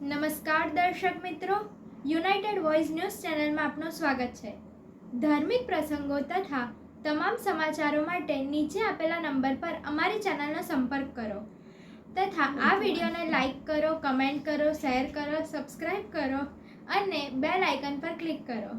નમસ્કાર દર્શક મિત્રો, યુનાઇટેડ વોઇસ ન્યૂઝ ચેનલમાં આપનું સ્વાગત છે। ધાર્મિક પ્રસંગો તથા તમામ સમાચારો માટે નીચે આપેલા નંબર પર અમારી ચેનલનો સંપર્ક કરો તથા આ વિડીયોને લાઇક કરો, કમેન્ટ કરો, શેર કરો, સબસ્ક્રાઇબ કરો અને બેલ આઇકન પર ક્લિક કરો।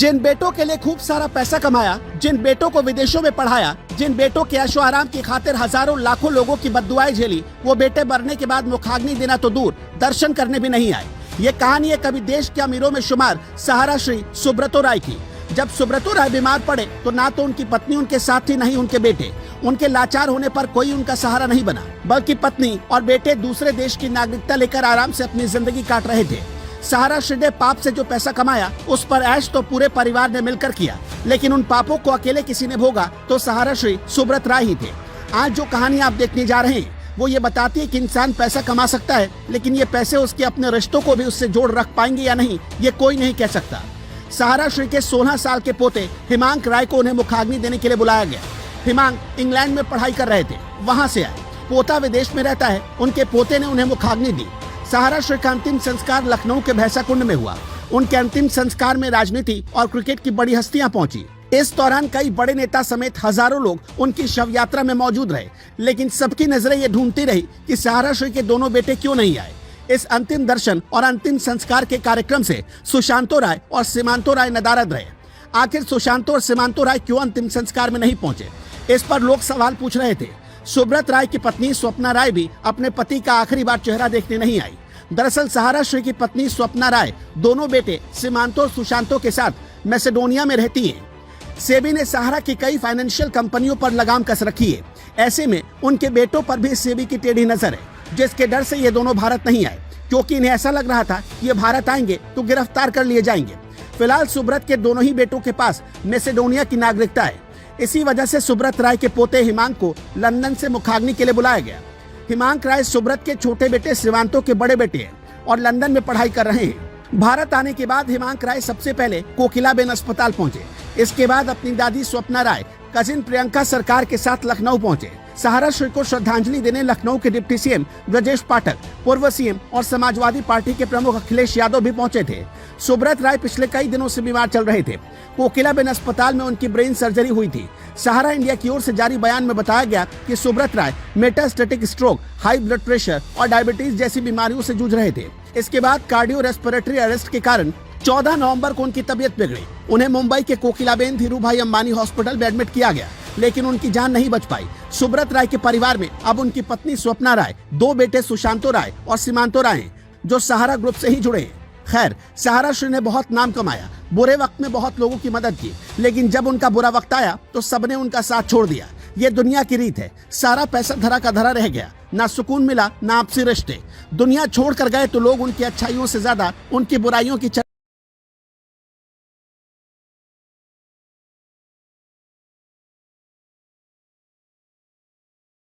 जिन बेटों के लिए खूब सारा पैसा कमाया, जिन बेटों को विदेशों में पढ़ाया, जिन बेटों के ऐशो आराम की खातिर हजारों लाखों लोगों की बद्दुआएं झेली, वो बेटे मरने के बाद मुखाग्नि देना तो दूर, दर्शन करने भी नहीं आए। ये कहानी है कभी देश के अमीरों में शुमार सहारा श्री सुब्रतो राय की। जब सुब्रतो राय बीमार पड़े तो ना तो उनकी पत्नी उनके साथ थी, नहीं उनके बेटे। उनके लाचार होने पर कोई उनका सहारा नहीं बना, बल्कि पत्नी और बेटे दूसरे देश की नागरिकता लेकर आराम से अपनी जिंदगी काट रहे थे। सहारा श्री ने पाप से जो पैसा कमाया उस पर ऐश तो पूरे परिवार ने मिलकर किया, लेकिन उन पापों को अकेले किसी ने भोगा तो सहारा श्री सुब्रत राय ही थे। आज जो कहानी आप देखने जा रहे हैं वो ये बताती है कि इंसान पैसा कमा सकता है, लेकिन ये पैसे उसके अपने रिश्तों को भी उससे जोड़ रख पाएंगे या नहीं, ये कोई नहीं कह सकता। सहारा श्री के 16 साल के पोते हिमांक राय को उन्हें मुखाग्नि देने के लिए बुलाया गया। हिमांक इंग्लैंड में पढ़ाई कर रहे थे, वहां से आए। पोता विदेश में रहता है, उनके पोते ने उन्हें मुखाग्नि दी। सहारा श्री का अंतिम संस्कार लखनऊ के भैंसा कुंड में हुआ। उनके अंतिम संस्कार में राजनीति और क्रिकेट की बड़ी हस्तियां पहुंची। इस दौरान कई बड़े नेता समेत हजारों लोग उनकी शव यात्रा में मौजूद रहे, लेकिन सबकी नजरें ये ढूंढती रही कि सहारा श्री के दोनों बेटे क्यों नहीं आए। इस अंतिम दर्शन और अंतिम संस्कार के कार्यक्रम से सुशांतो राय और सीमांतो राय नदारद रहे। आखिर सुशांतो और सीमांतो राय क्यों अंतिम संस्कार में नहीं पहुंचे, इस पर लोग सवाल पूछ रहे थे। सुब्रत राय की पत्नी स्वप्ना राय भी अपने पति का आखिरी बार चेहरा देखने नहीं आई। दरअसल सहारा श्री की पत्नी स्वप्ना राय दोनों बेटे सीमांतो और सुशांतो के साथ मैसेडोनिया में रहती हैं। सेबी ने सहारा की कई फाइनेंशियल कंपनियों पर लगाम कस रखी है। ऐसे में उनके बेटों पर भी सेबी की टेढ़ी नजर है, जिसके डर से ये दोनों भारत नहीं आए, क्योंकि इन्हें ऐसा लग रहा था ये भारत आएंगे तो गिरफ्तार कर लिए जाएंगे। फिलहाल सुब्रत के दोनों ही बेटों के पास मैसेडोनिया की नागरिकता है। इसी वजह से सुब्रत राय के पोते हिमांक को लंदन से मुखाग्नि के लिए बुलाया गया। हिमांक राय सुब्रत के छोटे बेटे शिवांतो के बड़े बेटे हैं और लंदन में पढ़ाई कर रहे हैं। भारत आने के बाद हिमांक राय सबसे पहले कोकिलाबेन अस्पताल पहुंचे। इसके बाद अपनी दादी स्वप्ना राय कजिन प्रियंका सरकार के साथ लखनऊ पहुंचे। सहारा श्री को श्रद्धांजलि देने लखनऊ के डिप्टी सीएम ब्रजेश पाठक, पूर्व सीएम और समाजवादी पार्टी के प्रमुख अखिलेश यादव भी पहुंचे थे। सुब्रत राय पिछले कई दिनों से बीमार चल रहे थे। कोकिलाबेन अस्पताल में उनकी ब्रेन सर्जरी हुई थी। सहारा इंडिया की ओर से जारी बयान में बताया गया कि Subrata Roy metastatic stroke, high blood pressure और डायबिटीज जैसी बीमारियों से जूझ रहे थे। इसके बाद कार्डियो रेस्पिरेटरी अरेस्ट के कारण 14 नवंबर को उनकी तबीयत बिगड़ी। उन्हें मुंबई के कोकिलाबेन धीरूभाई अंबानी हॉस्पिटल में एडमिट किया गया, लेकिन उनकी जान नहीं बच पाई। सुब्रत राय के परिवार में अब उनकी पत्नी स्वप्ना राय, दो बेटे सुशांतो राय और सीमांतो राय हैं, जो सहारा ग्रुप से ही जुड़े हैं। खैर, सहारा श्री ने बहुत नाम कमाया, बुरे वक्त में बहुत लोगों की मदद की, लेकिन जब उनका बुरा वक्त आया तो सबने उनका साथ छोड़ दिया। ये दुनिया की रीत है। सारा पैसा धरा का धरा रह गया, ना सुकून मिला, ना आपसी रिश्ते। दुनिया छोड़ कर गए तो लोग उनकी अच्छाइयों से ज्यादा उनकी बुराइयों की